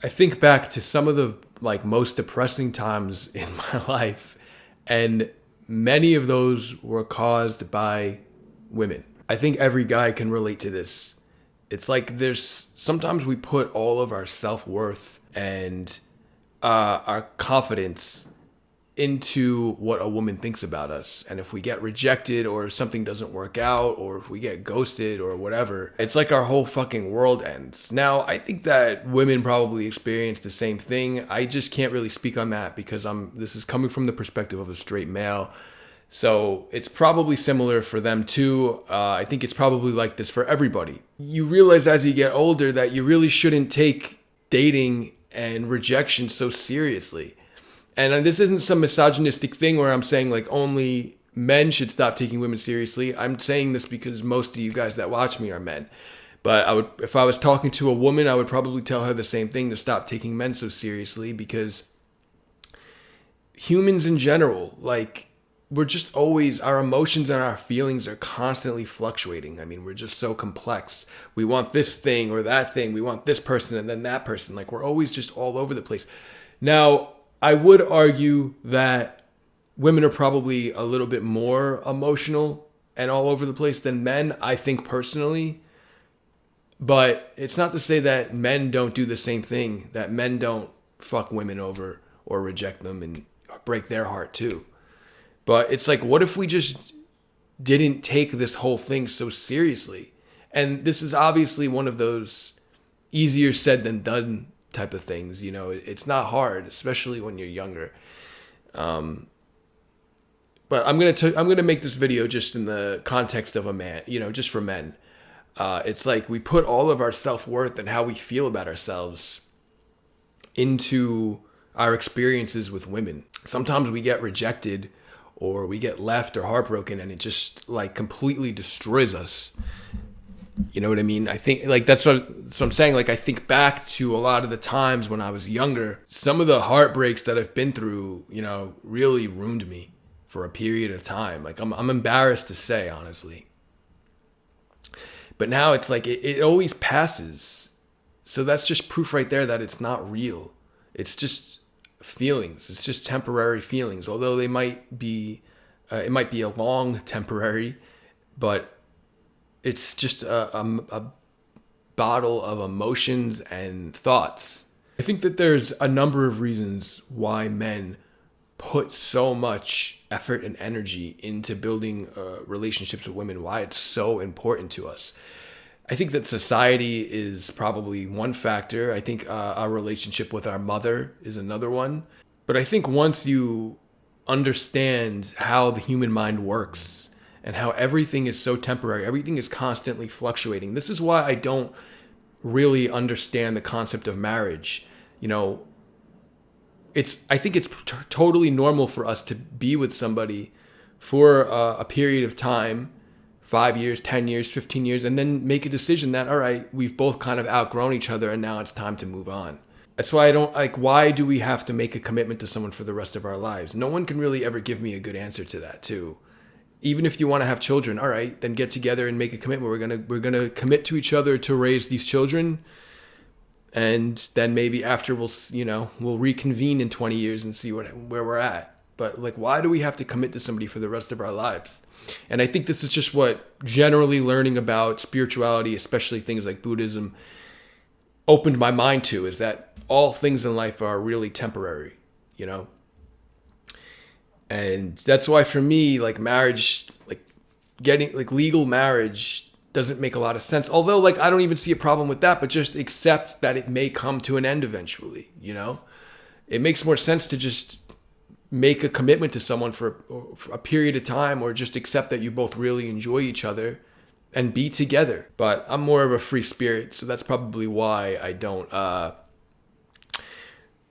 I think back to some of the like most depressing times in my life, and many of those were caused by women. I think every guy can relate to this. It's like there's sometimes we put all of our self-worth and our confidence into what a woman thinks about us. And if we get rejected or if something doesn't work out or if we get ghosted or whatever, it's like our whole fucking world ends. Now, I think that women probably experience the same thing. I just can't really speak on that because this is coming from the perspective of a straight male. So it's probably similar for them too. I think it's probably like this for everybody. You realize as you get older that you really shouldn't take dating and rejection so seriously. And this isn't some misogynistic thing where I'm saying like only men should stop taking women seriously. I'm saying this because most of you guys that watch me are men. But if I was talking to a woman, I would probably tell her the same thing, to stop taking men so seriously, because humans in general, like, we're just always, our emotions and our feelings are constantly fluctuating. I mean, we're just so complex. We want this thing or that thing. We want this person and then that person. Like, we're always just all over the place. Now, I would argue that women are probably a little bit more emotional and all over the place than men, I think personally. But it's not to say that men don't do the same thing, that men don't fuck women over or reject them and break their heart too. But it's like, what if we just didn't take this whole thing so seriously? And this is obviously one of those easier said than done type of things. You know, it's not hard, especially when you're younger. But I'm gonna make this video just in the context of a man, you know, just for men. It's like we put all of our self-worth and how we feel about ourselves into our experiences with women. Sometimes we get rejected or we get left or heartbroken and it just like completely destroys us. You know what I mean? I think like that's what I'm saying. Like, I think back to a lot of the times when I was younger, some of the heartbreaks that I've been through, you know, really ruined me for a period of time. Like, I'm embarrassed to say, honestly. But now it's like it always passes. So that's just proof right there that it's not real. It's just feelings. It's just temporary feelings. Although they might be, it might be a long temporary, but it's just a bottle of emotions and thoughts. I think that there's a number of reasons why men put so much effort and energy into building relationships with women, why it's so important to us. I think that society is probably one factor. I think our relationship with our mother is another one. But I think once you understand how the human mind works and how everything is so temporary, everything is constantly fluctuating. This is why I don't really understand the concept of marriage. You know, I think it's totally normal for us to be with somebody for a period of time, 5 years, 10 years, 15 years, and then make a decision that, all right, we've both kind of outgrown each other and now it's time to move on. That's why I don't like, why do we have to make a commitment to someone for the rest of our lives? No one can really ever give me a good answer to that too. Even if you want to have children, all right, then get together and make a commitment. We're gonna commit to each other to raise these children, and then maybe after we'll reconvene in 20 years and see where we're at. But like, why do we have to commit to somebody for the rest of our lives? And I think this is just what generally learning about spirituality, especially things like Buddhism, opened my mind to, is that all things in life are really temporary, you know? And that's why for me, like, marriage, like getting like legal marriage doesn't make a lot of sense. Although, like, I don't even see a problem with that, but just accept that it may come to an end eventually, you know? It makes more sense to just make a commitment to someone for a period of time, or just accept that you both really enjoy each other and be together. But I'm more of a free spirit, so that's probably why I don't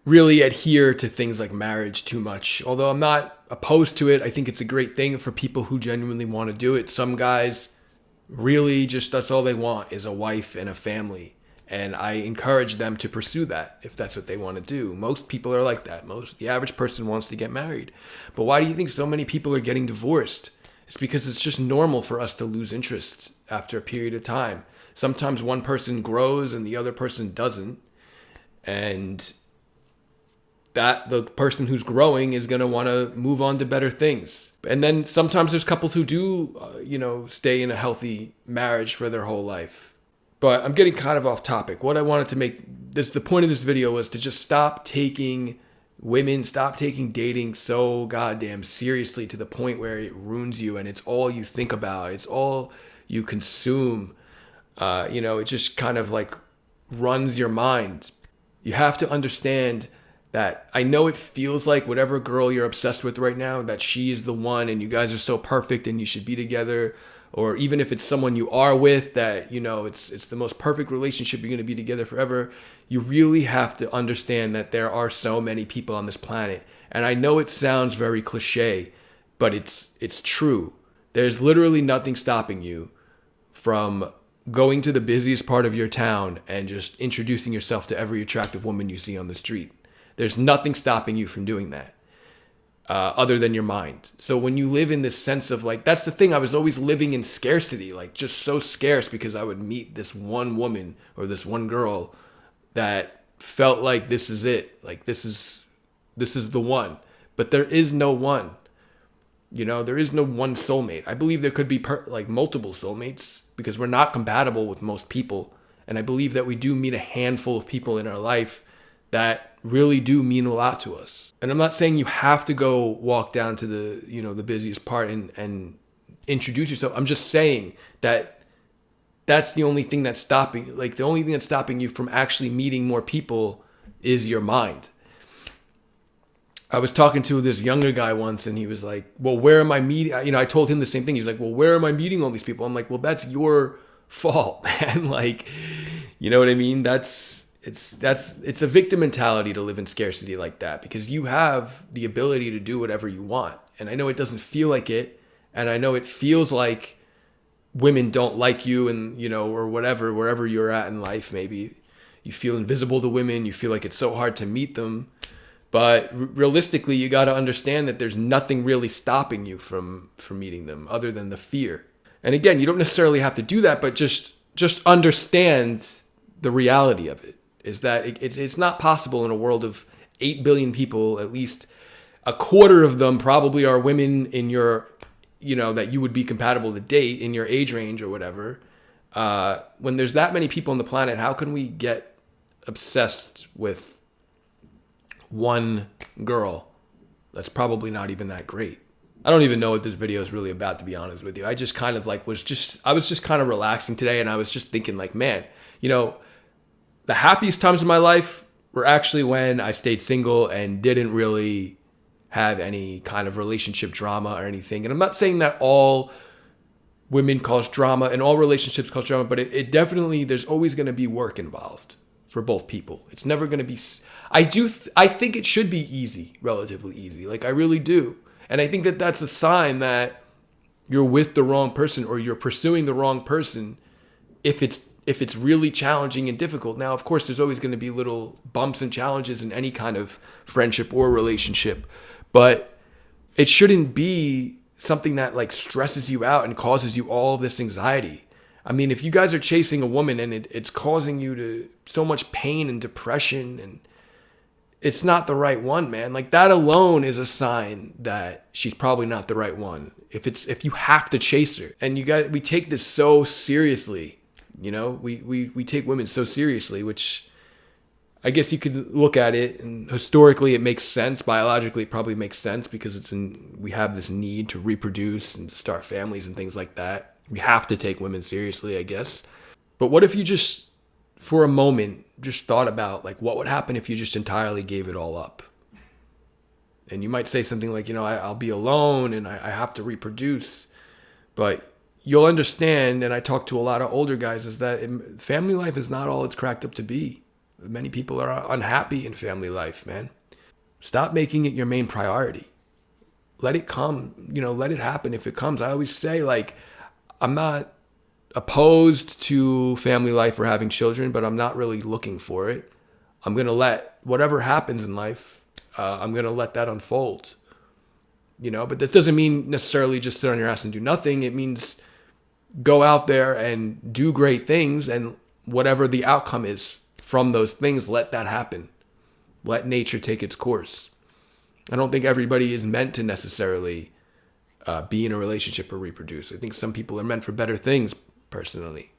really adhere to things like marriage too much. Although I'm not opposed to it. I think it's a great thing for people who genuinely want to do it. Some guys really just, that's all they want, is a wife and a family. And I encourage them to pursue that if that's what they want to do. Most people are like that. The average person wants to get married. But why do you think so many people are getting divorced? It's because it's just normal for us to lose interest after a period of time. Sometimes one person grows and the other person doesn't. And that the person who's growing is going to want to move on to better things. And then sometimes there's couples who do, stay in a healthy marriage for their whole life. But I'm getting kind of off topic. What I wanted to make this, the point of this video was to just stop taking dating so goddamn seriously to the point where it ruins you and it's all you think about. It's all you consume. It just kind of like runs your mind. You have to understand that I know it feels like whatever girl you're obsessed with right now, that she is the one and you guys are so perfect and you should be together. Or even if it's someone you are with, that, it's the most perfect relationship, you're going to be together forever. You really have to understand that there are so many people on this planet. And I know it sounds very cliche, but it's true. There's literally nothing stopping you from going to the busiest part of your town and just introducing yourself to every attractive woman you see on the street. There's nothing stopping you from doing that other than your mind. So when you live in this sense of like, that's the thing, I was always living in scarcity, like just so scarce because I would meet this one woman or this one girl that felt like this is it. Like this is the one. But there is no one. There is no one soulmate. I believe there could be multiple soulmates because we're not compatible with most people. And I believe that we do meet a handful of people in our life that really do mean a lot to us. And I'm not saying you have to go walk down to the busiest part and introduce yourself. I'm just saying that that's the only thing that's stopping, the only thing that's stopping you from actually meeting more people is your mind. I was talking to this younger guy once and he was like, well, where am I meeting? I told him the same thing. He's like, well, where am I meeting all these people? I'm like, well, that's your fault, man. You know what I mean? It's a victim mentality to live in scarcity like that because you have the ability to do whatever you want. And I know it doesn't feel like it. And I know it feels like women don't like you and, or whatever, wherever you're at in life, maybe you feel invisible to women. You feel like it's so hard to meet them. But realistically, you got to understand that there's nothing really stopping you from meeting them other than the fear. And again, you don't necessarily have to do that, but just understand the reality of it. Is that it's not possible in a world of 8 billion people, at least a quarter of them probably are women in your, that you would be compatible to date in your age range or whatever. When there's that many people on the planet, how can we get obsessed with one girl that's probably not even that great? I don't even know what this video is really about, to be honest with you. I just kind of I was just kind of relaxing today and I was just thinking man, the happiest times of my life were actually when I stayed single and didn't really have any kind of relationship drama or anything. And I'm not saying that all women cause drama and all relationships cause drama, but it definitely, there's always going to be work involved for both people. It's never going to be, I think it should be easy, relatively easy. I really do. And I think that that's a sign that you're with the wrong person or you're pursuing the wrong person if it's really challenging and difficult. Now, of course, there's always going to be little bumps and challenges in any kind of friendship or relationship, but it shouldn't be something that stresses you out and causes you all of this anxiety. I mean, if you guys are chasing a woman and it's causing you to so much pain and depression and it's not the right one, man, that alone is a sign that she's probably not the right one. If you have to chase her, and we take this so seriously. We take women so seriously, which I guess you could look at it and historically it makes sense. Biologically, it probably makes sense because we have this need to reproduce and to start families and things like that. We have to take women seriously, I guess. But what if you just, for a moment, just thought about what would happen if you just entirely gave it all up? And you might say something like, I'll be alone and I have to reproduce, but you'll understand, and I talk to a lot of older guys, is that family life is not all it's cracked up to be. Many people are unhappy in family life, man. Stop making it your main priority. Let it come, let it happen if it comes. I always say, I'm not opposed to family life or having children, but I'm not really looking for it. I'm going to let whatever happens in life, I'm going to let that unfold. But this doesn't mean necessarily just sit on your ass and do nothing. It means go out there and do great things, and whatever the outcome is from those things, let that happen. Let nature take its course. I don't think everybody is meant to necessarily be in a relationship or reproduce. I think some people are meant for better things, personally.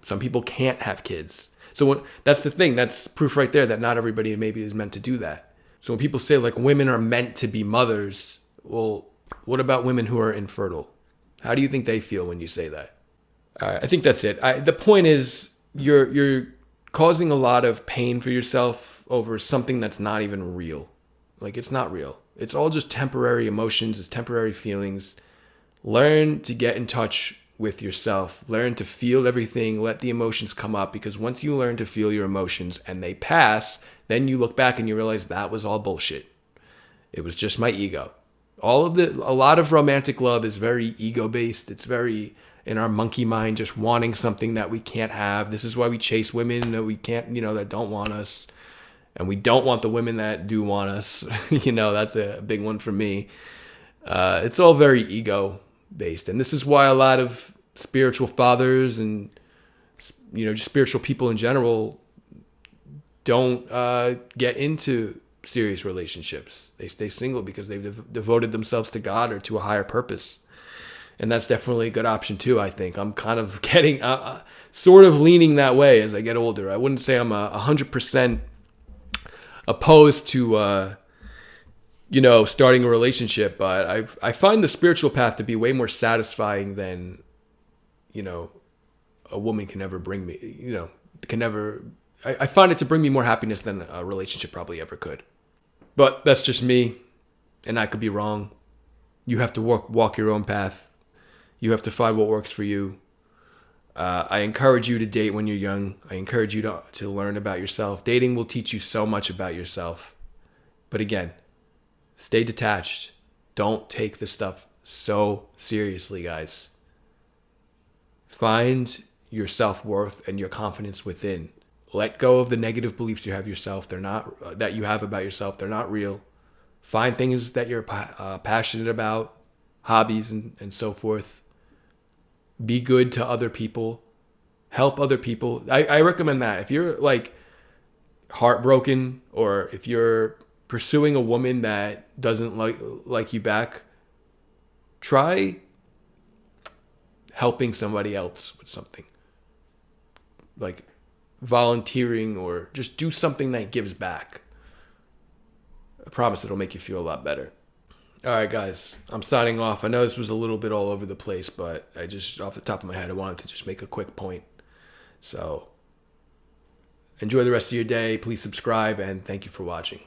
Some people can't have kids. So that's the thing. That's proof right there that not everybody maybe is meant to do that. So when people say like women are meant to be mothers, well, what about women who are infertile? How do you think they feel when you say that? I think that's it. The point is you're causing a lot of pain for yourself over something that's not even real. Like, it's not real. It's all just temporary emotions. It's temporary feelings. Learn to get in touch with yourself. Learn to feel everything. Let the emotions come up, because once you learn to feel your emotions and they pass, then you look back and you realize that was all bullshit. It was just my ego. A lot of romantic love is very ego-based. It's very in our monkey mind, just wanting something that we can't have. This is why we chase women that we can't, that don't want us. And we don't want the women that do want us. That's a big one for me. It's all very ego-based. And this is why a lot of spiritual fathers and, just spiritual people in general don't get into serious relationships. They stay single because they've devoted themselves to God or to a higher purpose. And that's definitely a good option too, I think. I'm kind of getting, sort of leaning that way as I get older. I wouldn't say I'm 100% opposed to, starting a relationship, but I find the spiritual path to be way more satisfying than, a woman can ever bring me, I find it to bring me more happiness than a relationship probably ever could. But that's just me, and I could be wrong. You have to walk your own path. You have to find what works for you. I encourage you to date when you're young. I encourage you to learn about yourself. Dating will teach you so much about yourself. But again, stay detached. Don't take this stuff so seriously, guys. Find your self-worth and your confidence within. Let go of the negative beliefs you have yourself. That you have about yourself. They're not real. Find things that you're passionate about, hobbies and so forth. Be good to other people. Help other people. I recommend that. If you're like heartbroken, or if you're pursuing a woman that doesn't like you back, try helping somebody else with something. Like volunteering, or just do something that gives back. I promise it'll make you feel a lot better. All right, guys, I'm signing off. I know this was a little bit all over the place, but I just, off the top of my head, I wanted to just make a quick point. So enjoy the rest of your day. Please subscribe, and thank you for watching.